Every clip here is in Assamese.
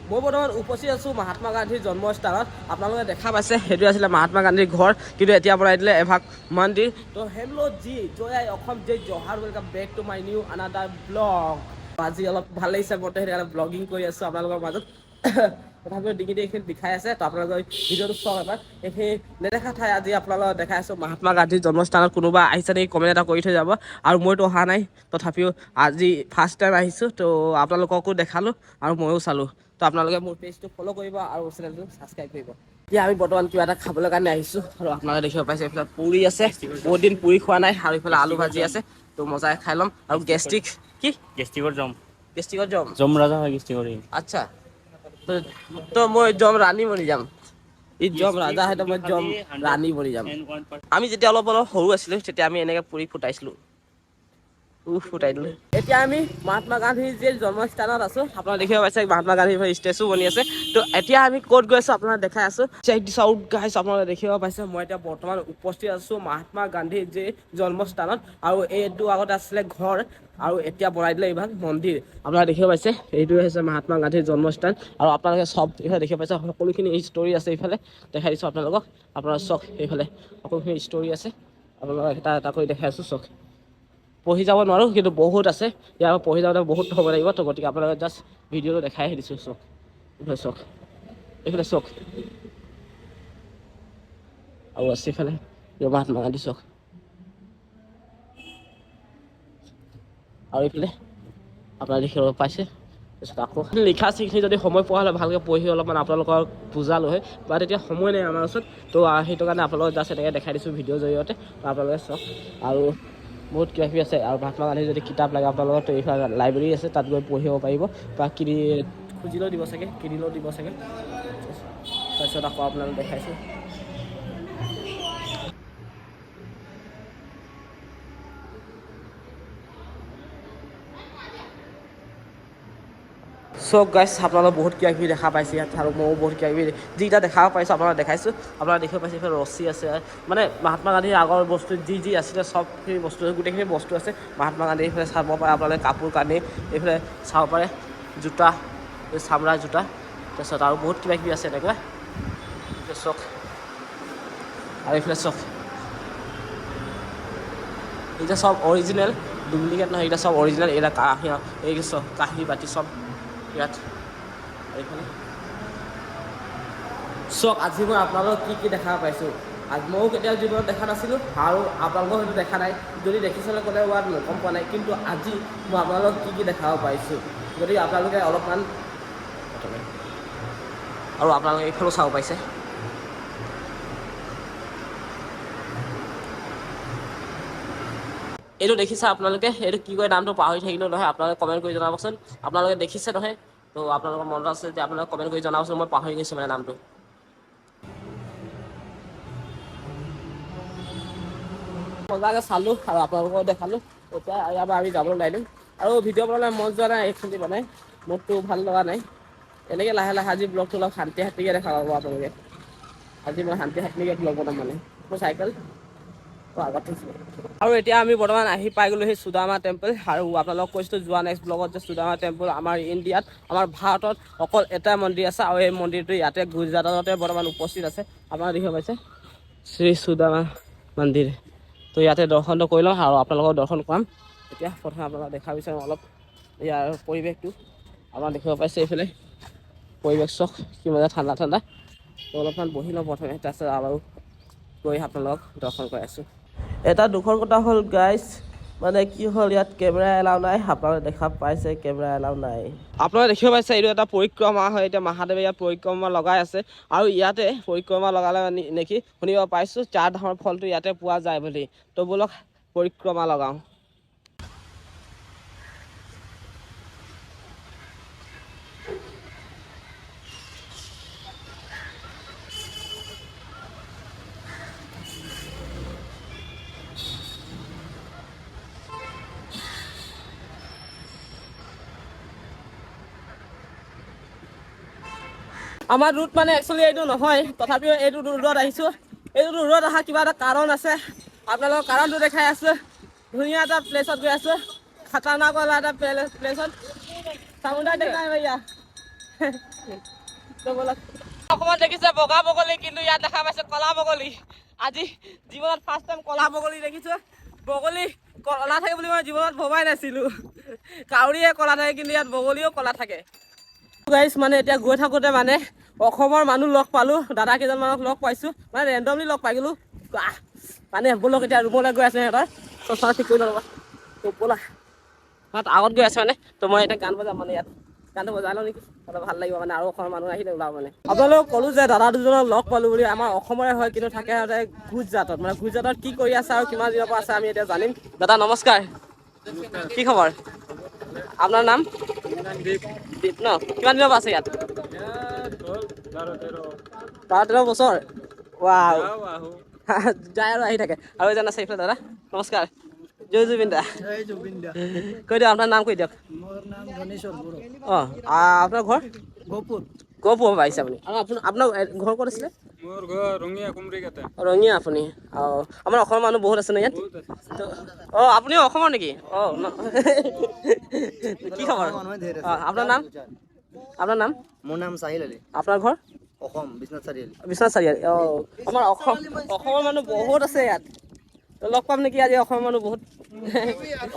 মই বৰ্তমান উপস্থিত আছোঁ মহাত্মা গান্ধীৰ জন্মস্থানত। আপোনালোকে দেখা পাইছে সেইটো আছিলে মহাত্মা গান্ধীৰ ঘৰ, কিন্তু এতিয়া বনাই দিলে এভাগ মন্দিৰ। তো হেল্ল' জি জয় অসম জয় জহাৰ, welcome back to my new another blog. আজি অলপ ভাল লাগিছে বৰ্তমান সেইকাৰণে ব্লগিং কৰি আছোঁ আপোনালোকৰ মাজত। তথাপিও ডিঙিটো এইখিনি বিষাই আছে, তো আপোনালোকে ভিডিঅ'টো চাওক এবাৰ। এইখিনি নেদেখা ঠাই আজি আপোনালোকক দেখাই আছোঁ মহাত্মা গান্ধীৰ জন্মস্থানত। কোনোবা আহিছে নেকি কমেণ্ট এটা কৰি থৈ যাব। আৰু মইতো অহা নাই, তথাপিও আজি ফাৰ্ষ্ট টাইম আহিছোঁ, তো আপোনালোককো দেখালোঁ আৰু ময়ো চালোঁ। তো আপোনালোকে মোৰ পেজটো ফ'ল' কৰিব আৰু চেনেলটো ছাবস্ক্ৰাইব কৰিব। এতিয়া আমি বৰ্তমান কিবা এটা খাবলৈ কাৰণে আহিছোঁ, আৰু আপোনালোকে দেখিব পাইছে এইফালে পুৰি আছে, বহুত দিন পুৰি খোৱা নাই, আৰু এইফালে আলু ভাজি আছে। তো মজাই খাই ল'ম। আৰু গেষ্ট্ৰিক কি গেষ্ট্ৰিকৰ জম ৰাজা হয় গেষ্ট্ৰিকৰ। আচ্ছা, তো মই জম ৰাণী বনি যাম। ই জম ৰাজা হয়, মই জম ৰাণী বনি যাম। আমি যেতিয়া অলপ সৰু আছিলোঁ তেতিয়া আমি এনেকৈ পুৰি ফুটাইছিলোঁ। ফুটাই দিলোঁ। এতিয়া আমি মহাত্মা গান্ধীৰ যি জন্মস্থানত আছোঁ। আপোনালোকে দেখিব পাইছে মহাত্মা গান্ধীৰ ষ্টেচু বনি আছে। তো এতিয়া আমি ক'ত গৈ আছোঁ আপোনাক দেখাই আছোঁ। চেক দিছ আউট গাইছ, আপোনালোকে দেখিব পাইছে মই এতিয়া বৰ্তমান উপস্থিত আছোঁ মহাত্মা গান্ধীৰ যি জন্মস্থানত। আৰু এইটো আগতে আছিলে ঘৰ, আৰু এতিয়া বনাই দিলে এইভাগ মন্দিৰ। আপোনালোকে দেখিব পাইছে এইটোৱে হৈছে মহাত্মা গান্ধীৰ জন্মস্থান। আৰু আপোনালোকে চব এইফালে দেখিব পাইছে সকলোখিনি ষ্টৰি আছে। এইফালে দেখাই দিছোঁ আপোনালোকক, আপোনালোকে চক এইফালে সকলোখিনি ষ্টৰি আছে। আপোনালোকক এটা এটা কৰি দেখাই আছোঁ চক। পঢ়ি যাব নোৱাৰোঁ, কিন্তু বহুত আছে ইয়াৰ পঢ়ি যাওঁতে বহুত সময় লাগিব। তো গতিকে আপোনালোকে জাষ্ট ভিডিঅ'টো দেখাই দিছোঁ চক। এইফালে চক, এইফালে চক, আৰু আছে এইফালে মহাত্মা গান্ধী চক। আৰু এইফালে আপোনালোকে দেখিব পাইছে। তাৰপিছত আকৌ লিখা চিখিনি যদি সময় পোৱা হ'লে ভালকৈ পঢ়ি অলপমান আপোনালোকক বুজালোঁ হয়, বাট এতিয়া সময় নাই আমাৰ ওচৰত। তো সেইটো কাৰণে আপোনালোকক জাষ্ট এনেকৈ দেখাই দিছোঁ ভিডিঅ'ৰ জৰিয়তে। তো আপোনালোকে চাওক, আৰু বহুত কিবা কিবি আছে। আৰু মহাত্মা গান্ধীৰ যদি কিতাপ লাগে আপোনালোকৰ, তো এইফালে লাইব্ৰেৰী আছে, তাত গৈ পঢ়িব পাৰিব, বা খুজিলেও দিব চাগে, কিনিলেও দিব চাগে। তাৰপিছত আকৌ আপোনালোকক দেখাইছোঁ। চব গাইছ আপোনালোকে বহুত কিবা কিবি দেখা পাইছে ইয়াত, আৰু ময়ো বহুত কিবা কিবি যিকেইটা দেখাব পাৰিছোঁ আপোনালোকে দেখাইছোঁ। আপোনালোকে দেখিব পাইছে এইফালে ৰছী আছে, মানে মহাত্মা গান্ধীৰ আগৰ বস্তু যি আছিলে চবখিনি বস্তু, গোটেইখিনি বস্তু আছে মহাত্মা গান্ধীৰ। এইফালে চাব পাৰে আপোনালোকে কাপোৰ কানি, এইফালে চাব পাৰে জোতা, চামৰাৰ জোতা। তাৰপিছত আৰু বহুত কিবা কিবি আছে এনেকুৱা চক। আৰু এইফালে চক, এইকেইটা চব অৰিজিনেল, ডুপ্লিকেট নহয়। এইকেইটা চব অৰিজিনেল। এইকেইটা কাঁহী, এই চব কাঁহী বাতি চব ইয়াত। এইফালে চক। আজি মই আপোনালোকক কি কি দেখা পাইছোঁ, আজি ময়ো কেতিয়াও জীৱনত দেখা নাছিলোঁ, আৰু আপোনালোকেও হয়তো দেখা নাই। যদি দেখিছিলে ক'লে হোৱাত গম পোৱা নাই, কিন্তু আজি মই আপোনালোকক কি কি দেখাব পাইছোঁ। গতিকে আপোনালোকে অলপমান, আৰু আপোনালোকে এইফালেও চাব পাইছে। এইটো দেখিছে আপোনালোকে, এইটো কি কয় নামটো পাহৰি থাকিলেও নহয়, আপোনালোকে কমেণ্ট কৰি জনাবচোন। আপোনালোকে দেখিছে নহয়, তো আপোনালোকৰ মনত আছে যে আপোনালোকে কমেণ্ট কৰি জনাবচোন। মই পাহৰি গৈছোঁ মানে নামটো। মজাকৈ চালোঁ আৰু আপোনালোকক দেখালোঁ। এতিয়া ইয়াৰ পৰা আমি যাবলৈ ওলাই দিম। আৰু ভিডিঅ' বনাবলৈ মন যোৱা নাই একচুৱেলি, মানে মোৰতো ভাল লগা নাই। এনেকৈ লাহে লাহে আজি ব্লগটো অলপ শান্তি শান্তিকৈ দেখা পাব আপোনালোকে। আজি মই শান্তি শান্তিকৈ ব্লগ বনাম, মানে মোৰ চাইকেল আগত থৈছোঁ। আৰু এতিয়া আমি বৰ্তমান আহি পাই গ'লোঁ সেই সুদামা টেম্পল। আৰু আপোনালোকক কৈছিলোঁ যোৱা নেক্সট ব্লগত যে সুদামা টেম্পল আমাৰ ইণ্ডিয়াত, আমাৰ ভাৰতত অকল এটা মন্দিৰ আছে, আৰু এই মন্দিৰটো ইয়াতে গুজৰাটতে বৰ্তমান উপস্থিত আছে। আপোনালোকে দেখিব পাইছে শ্ৰী সুদামা মন্দিৰ। তো ইয়াতে দৰ্শনটো কৰি লওঁ আৰু আপোনালোকক দৰ্শন কৰাম। এতিয়া প্ৰথমে আপোনালোকক দেখা বিচাৰোঁ অলপ ইয়াৰ পৰিৱেশটো। আপোনালোকে দেখিব পাইছে এইফালে পৰিৱেশ চক, কি মজা ঠাণ্ডা ঠাণ্ডা। তো অলপমান বহি লওঁ প্ৰথমে, তাৰপিছত আৰু গৈ আপোনালোকক দৰ্শন কৰাই আছোঁ। এটা দুখৰ কথা হ'ল গাইজ, মানে কি হ'ল ইয়াত কেমেৰা এলাও নাই। আপোনালোকে দেখা পাইছে কেমেৰা এলাও নাই। আপোনালোকে দেখিব পাইছে এইটো এটা পৰিক্ৰমা হয়। এতিয়া মহাদেৱে ইয়াত পৰিক্ৰমা লগাই আছে, আৰু ইয়াতে পৰিক্ৰমা লগালে নেকি শুনিব পাইছোঁ 4 ধামৰ ফলটো ইয়াতে পোৱা যায় বুলি। তো ব'লক পৰিক্ৰমা লগাওঁ। আমাৰ ৰুট মানে একচুৱেলি এইটো নহয়, তথাপিও এইটো ৰুটত আহিছোঁ। এইটো ৰুটত অহা কিবা এটা কাৰণ আছে, আপোনালোকৰ কাৰণটো দেখাই আছোঁ। ধুনীয়া এটা প্লেছত গৈ আছোঁ, খাতাৰনাক वाला এটা প্লেছত। চামুণ্ডা দেখা भैया, অসমত দেখিছে বগা বগলী, কিন্তু ইয়াত দেখা পাইছে কলা বগলী। আজি জীৱনত ফাৰ্ষ্ট টাইম কলা বগলী দেখিছো। বগলী কলা থাকে বুলি মই জীৱনত ভবাই নাছিলো। কাউৰীয়ে কলা থাকে, কিন্তু ইয়াত বগলীও কলা থাকে। গাইছ মানে এতিয়া গৈ থাকোঁতে মানে অসমৰ মানুহ লগ পালোঁ, দাদা কেইজনমানক লগ পাইছোঁ, মানে ৰেণ্ডমলি লগ পাই গ'লোঁ। মানে ব'লক এতিয়া ৰুমলৈ গৈ আছে সিহঁতৰ, চচা ঠিক কৰি ল'ব ব'লা। আগত গৈ আছে মানে, তো মই এতিয়া গান বজাম মানে ইয়াত। গানটো বজাই লওঁ নেকি, অলপ ভাল লাগিব মানে, আৰু অসমৰ মানুহ আহিলে ওলাব মানে। আপোনালোকক ক'লোঁ যে দাদা দুজনক লগ পালোঁ বুলি, আমাৰ অসমৰে হয়, কিন্তু থাকে সিহঁতে গুজৰাটত। মানে গুজৰাটত কি কৰি আছে আৰু কিমান দিনৰ পৰা আছে আমি এতিয়া জানিম। দাদা নমস্কাৰ, কি খবৰ? আপোনাৰ নাম? দীপ ন? কিমান দিনৰ পৰা আছে ইয়াত? 12-13 বছৰ। ৱাও, যায় আৰু আহি থাকে। আৰু এজন আছে এইফালে দাদা, নমস্কাৰ। জয় জুবিন দা। কৈ দিয়ক আপোনাৰ নাম, কৈ দিয়ক। মোৰ নাম ধনেশ্বৰ বড়ো। অঁ, আপোনাৰ ঘৰ? গহপুৰ। গহপুৰ আহিছে আপুনি? আৰু আপোনাৰ ঘৰ ক'ত আছিলে? মোৰ ঘৰ ৰঙিয়া কুমৰিঘাটে। ৰঙিয়া আপুনি? অঁ, আমাৰ অসমৰ মানুহ বহুত আছে ন ইয়াত? অঁ, আপুনিও অসমৰ নেকি? অঁ, কি খবৰ? অঁ, আপোনাৰ নাম? আপোনাৰ নাম? মোৰ নাম চাহিল আলী। আপোনাৰ ঘৰ? অসম, বিশ্বনাথ চাৰিআলি। বিশ্বনাথ চাৰিআলি। অঁ, আমাৰ অসমৰ মানুহ বহুত আছে ইয়াত। লগ পাম নেকি আজি অসমৰ মানুহ বহুত?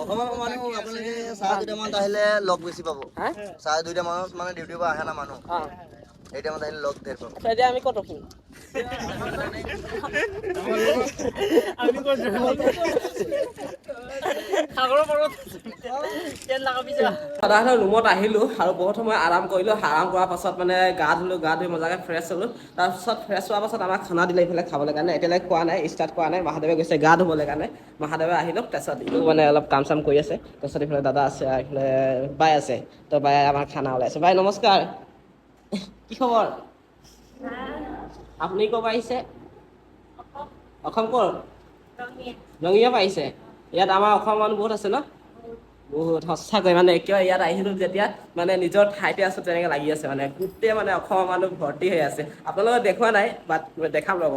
অসমৰ মানুহ আপোনালোকে 2:30 মানত আহিলে লগ বেছি পাব। হা? 2:30 মানত মানে ডিউটিৰ পৰা আহে না মানুহ, অঁ, এই টাইমত আহিলে লগ ধেৰ পাব। এতিয়া আমি ক'ত ৰখিম? দাদাহঁতৰ ৰুমত আহিলোঁ আৰু বহুত সময় আৰাম কৰিলোঁ। আৰাম কৰাৰ পাছত মানে গা ধুলোঁ, গা ধুই মজাকৈ ফ্ৰেছ হ'লোঁ। তাৰপিছত ফ্ৰেছ হোৱাৰ পাছত আমাক খানা দিলে এইফালে খাবলৈ কাৰণে। এতিয়ালৈকে খোৱা নাই, ষ্টাৰ্ট কৰা নাই। মহাদেৱে গৈছে গা ধুবলৈ কাৰণে। মহাদেৱে আহিলোঁ, তাৰপিছত ইও মানে অলপ কাম চাম কৰি আছে। তাৰপিছত এইফালে দাদা আছে, এইফালে বাই আছে। তো বায়ে আমাৰ খানা ওলাইছে। বাই নমস্কাৰ, কি খবৰ? আপুনি ক'ৰ পৰা আহিছে? অসম ক'ৰ? ৰঙিয়া পৰা আহিছে? ইয়াত আমাৰ অসমৰ মানুহ বহুত আছে ন? বহুত, সঁচাকৈ মানে কিয় ইয়াত আহিলোঁ যেতিয়া মানে নিজৰ ঠাইতে আছোঁ তেনেকৈ লাগি আছে মানে। গোটেই মানে অসমৰ মানুহ ভৰ্তি হৈ আছে। আপোনালোকে দেখুওৱা নাই, বাট দেখাম ৰ'ব।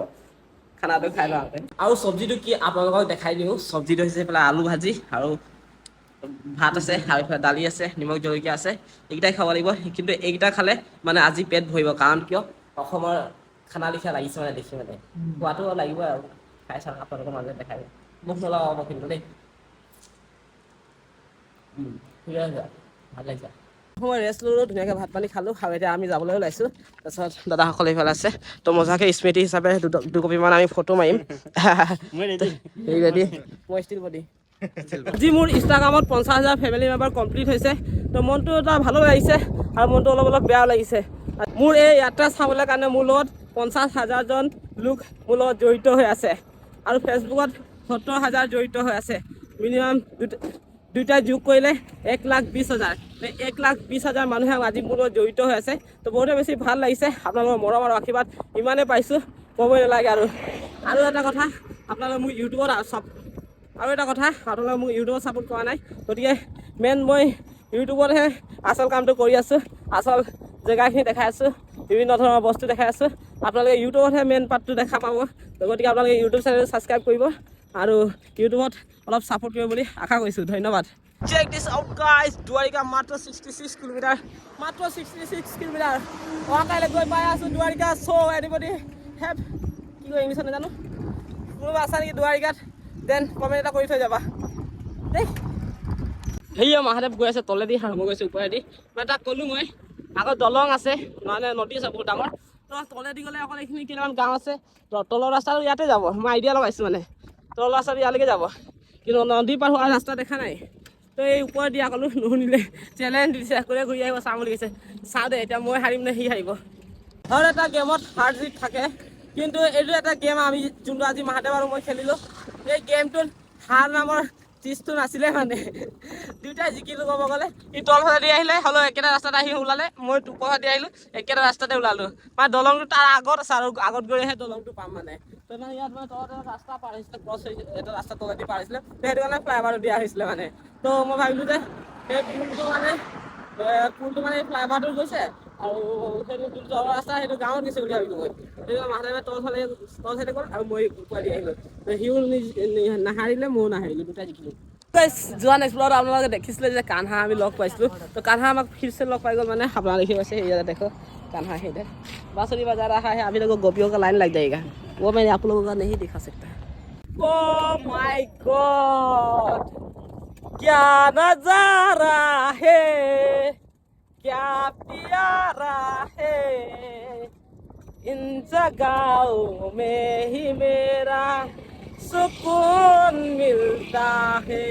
খানাটো খাই লওঁ আগতে। আৰু চব্জিটো কি আপোনালোকক দেখাই দিওঁ। চব্জিটো হৈছে এইফালে আলু ভাজি আৰু ভাত আছে, আৰু এইফালে দালি আছে, নিমখ জলকীয়া আছে। এইকেইটাই খাব লাগিব, কিন্তু এইকেইটা খালে মানে আজি পেট ভৰিব। কাৰণ কিয় অসমৰ খানা লিখা লাগিছে মানে দেখি মানে। খোৱাটো লাগিবই আৰু। খাই চাওঁ, আপোনালোকৰ মাজত দেখাই দিম। মুখ নলগাব কিন্তু দেই। ভাল লাগিছে। মই ৰেষ্ট ল'লোঁ, ধুনীয়াকৈ ভাত পানী খালোঁ। আৰু এতিয়া আমি যাবলৈ ওলাইছোঁ। তাৰপিছত দাদাসকল এইফালে আছে। তো মজাকৈ স্মৃতি হিচাপে দুকপিমান আমি ফটো মাৰিম। ৰেডি? মই ষ্টিল বডি। আজি মোৰ ইনষ্টাগ্ৰামত 50,000 ফেমিলি মেম্বাৰ কমপ্লিট হৈছে। তো মনটো এটা ভালো লাগিছে আৰু মনটো অলপ অলপ বেয়াও লাগিছে। মোৰ এই যাত্ৰা চাবলৈ কাৰণে মোৰ লগত 50,000জন লোক মোৰ লগত জড়িত হৈ আছে। আৰু ফেচবুকত 70,000 জড়িত হৈ আছে। মিনিমাম দুইটা যোগ কৰিলে 1,20,000। 1,20,000 মানুহে আজি মোৰ লগত জড়িত হৈ আছে। তো বহুতে বেছি ভাল লাগিছে। আপোনালোকৰ মৰম আৰু আশীৰ্বাদ ইমানেই পাইছোঁ, ক'বই নালাগে আৰু। আৰু এটা কথা, আপোনালোকে মোক ইউটিউবত ছাপোৰ্ট কৰা নাই। গতিকে মই ইউটিউবতহে আচল কামটো কৰি আছোঁ। আচল জেগাখিনি দেখাই আছোঁ, বিভিন্ন ধৰণৰ বস্তু দেখাই আছোঁ। আপোনালোকে ইউটিউবতহে মেইন পাৰ্টটো দেখা পাব। গতিকে আপোনালোকে ইউটিউব চেনেলটো ছাবস্ক্ৰাইব কৰিব আৰু ইউটিউবত অলপ ছাপোৰ্ট কৰিব বুলি আশা কৰিছোঁ। ধন্যবাদ। Check this out guys, দুৱাৰিকা মাত্ৰ 66 কিলোমিটাৰ। মাত্ৰ 66 কিলোমিটাৰ। অহাকাইলৈ গৈ পাই আছোঁ দুৱাৰিকা। চ' এনিবডি হেভ, কি কয় ইংলিছত নাজানো, কোনোবা আছা নেকি দুৱাৰিকাত? দেন কমেণ্ট এটা কৰি থৈ যাবা দেই। সেয়া মহাদেৱ গৈ আছে তলেদি আৰু মই গৈছোঁ ওপৰেদি। মানে তাক ক'লোঁ মই আগত দলং আছে, মানে নদী আছে বহুত ডাঙৰ। তো তলেদি গ'লে অকল এইখিনি কেইটামান গাঁও আছে। তলৰ ৰাস্তাটো ইয়াতে যাব, মই আইডিয়া লগাইছোঁ মানে। তলৰ ৰাস্তাটো ইয়ালৈকে যাব, কিন্তু নদী পাৰ হোৱাৰ ৰাস্তা দেখা নাই। তো এই ওপৰত দিয়া ক'লোঁ, নুশুনিলে। চেলেঞ্জ দিছে, কোনে ঘূৰি আহিব চাওঁ বুলি কৈছে। চাওঁ দে এতিয়া মই হাৰিম নে সি হাৰিব। হৰ এটা গেমত হাৰ জিত থাকে, কিন্তু এইটো এটা গেম আমি যোনটো আজি মহাদেৱ আৰু মই খেলিলোঁ। এই গেমটোত হাৰ নামৰ চিজটো নাছিলে মানে। দুয়োটাই জিকিলোঁ ক'ব গ'লে। সি তলফালেদি আহিলে, হ'লেও একেটা ৰাস্তাতে আহি ওলালে। মই ওপৰেদি আহিলোঁ, একেটা ৰাস্তাতে ওলালোঁ। মানে দলংটো তাৰ আগত আছে আৰু আগত গৈহে দলংটো পাম মানে। তো মানে ইয়াত মানে তলত এটা ৰাস্তা পাৰ হৈছিলে, ক্ৰছ হৈ এটা ৰাস্তা তলেদি পাৰ হৈছিলে। সেইটো কাৰণে ফ্লাইঅভাৰটো দিয়া হৈছিলে মানে। তো মই ভাবিলোঁ যে সেই পুলটো মানে ফ্লাইঅভাৰটো গৈছে আৰু সেইটো যোনটো তলৰ ৰাস্তা সেইটো গাঁৱত গৈছে বুলি ভাবিলোঁ মই। সেইটো মহাদেৱে তল চাইডে গ'ল আৰু মই ওপৰেদি আহিলোঁ। সিও নাহাৰিলে, ময়ো নাহাৰিলোঁ, দুটাই জিকিলোঁ। যোৱা নেক্সট ব্লগত আপোনালোকে দেখিছিলে যে কানহা আমি লগ পাইছিলোঁ তো কানহা আমাক ফিৰছে লগ পাই গ'ল মানে আপোনালোকে দেখি পাইছে ये देखो कान्हा है इधर बांसुरी बजा रहा है अभी देखो गोपियों का लाइन लग जाएगा वो मैंने आप लोगों का नहीं दिखा सकता ओह माय गॉड क्या नजारा है क्या प्यारा है इन जगहों में ही मेरा सुकून मिलता है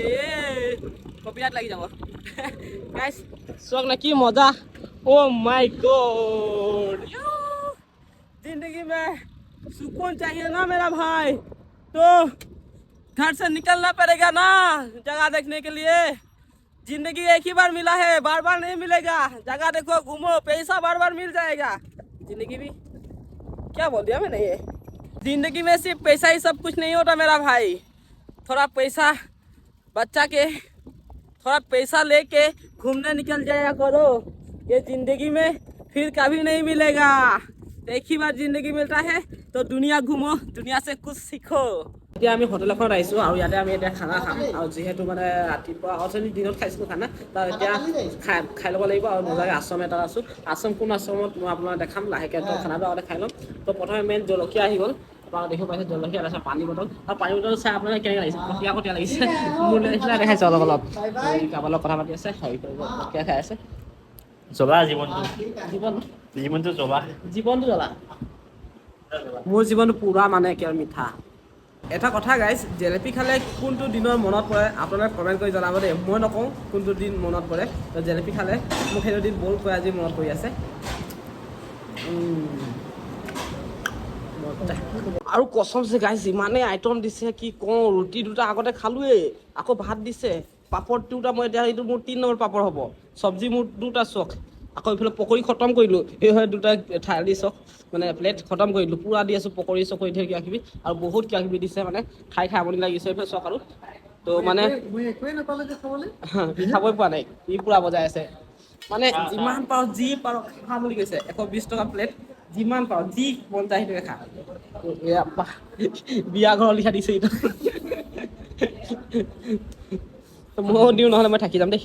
कॉपीराइट लगी जाओ गाइस सोक ना की मजा ओ माय गॉड जिंदगी में सुकून चाहिए ना मेरा भाई तो घर से निकलना पड़ेगा ना जगह देखने के लिए जिंदगी एक ही बार मिला है बार बार नहीं मिलेगा जगह देखो घूमो पैसा बार बार मिल जाएगा जिंदगी भी क्या बोल दिया मैंने ये जिंदगी में सिर्फ पैसा ही सब कुछ नहीं होता मेरा भाई थोड़ा पैसा बच्चा के थोड़ा पैसा लेके घूमने निकल जाया करो ये जिंदगी में फिर कभी नहीं मिलेगा एक ही बार जिंदगी मिलता है तो दुनिया घूमो दुनिया से कुछ सीखो এতিয়া আমি হোটেল এখনত আহিছোঁ আৰু ইয়াতে আমি এতিয়া খানা খাম আৰু যিহেতু মানে ৰাতিপুৱা অথনি দিনত খাইছিলোঁ খানা তাৰ এতিয়া খাই ল'ব লাগিব আৰু মজাকৈ আশ্ৰম এটা আছোঁ আশ্ৰম কোন আশ্ৰমত মই আপোনাক দেখাম লাহেকৈ তো খানাটো আগতে খাই ল'ম তো প্ৰথমে মেইন জলকীয়া আহি গ'ল আপোনালোকে দেখিব পাইছে জলকীয়া তাৰপিছত পানী বটল আৰু পানী বটল চাই আপোনালোকে কেনেকৈ লাগিছে কটীয়া কটীয়া লাগিছে মোৰ নিচিনা দেখাইছে অলপ অলপ কাৰোবাৰ লগত কথা পাতি আছে হেৰি কৰিব জলকীয়া খাই আছে জ্বলা জীৱনটো জ্বলা জীৱনটো জ্বলা মোৰ জীৱনটো পুৰা মানে একেবাৰে মিঠা এটা কথা গাইছ জেলেপি খালে কোনটো দিনৰ মনত পৰে আপোনালোকে কমেণ্ট কৰি জনাব দেই মই নকওঁ কোনটো দিন মনত পৰে তো জেলেপি খালে মোক সেইটো দিন বহুত কৈ আজি মনত পৰি আছে আৰু কচমছে গাইছ ইমানেই আইটেম দিছে কি কওঁ ৰুটি দুটা আগতে খালোৱেই আকৌ ভাত দিছে পাপৰ দুটা মই এতিয়া এইটো মোৰ 3 নম্বৰ পাপৰ হ'ব চব্জি মোৰ দুটা চখ আকৌ এইফালে পকৰি খতম কৰিলোঁ এই হয় দুটা থালি চখ মানে প্লেট খতম কৰিলোঁ পূৰা দি আছোঁ পকৰি চকৰি ধেৰ কিবা কিবি আৰু বহুত কিবা কিবি দিছে মানে খাই খাই আমনি লাগিছে এইফালে চখ আৰু তো মানে খাবই পোৱা নাই ই পূৰা বজাই আছে মানে যিমান পাৰোঁ যি পাৰোঁ খা বুলি কৈছে 120 টকা প্লেট যিমান পাৰোঁ যি মন যায় সেইটোকে খা বিয়া ঘৰ লিখা দিছে এইটো ময়ো দিওঁ নহ'লে মই থাকি যাম দেই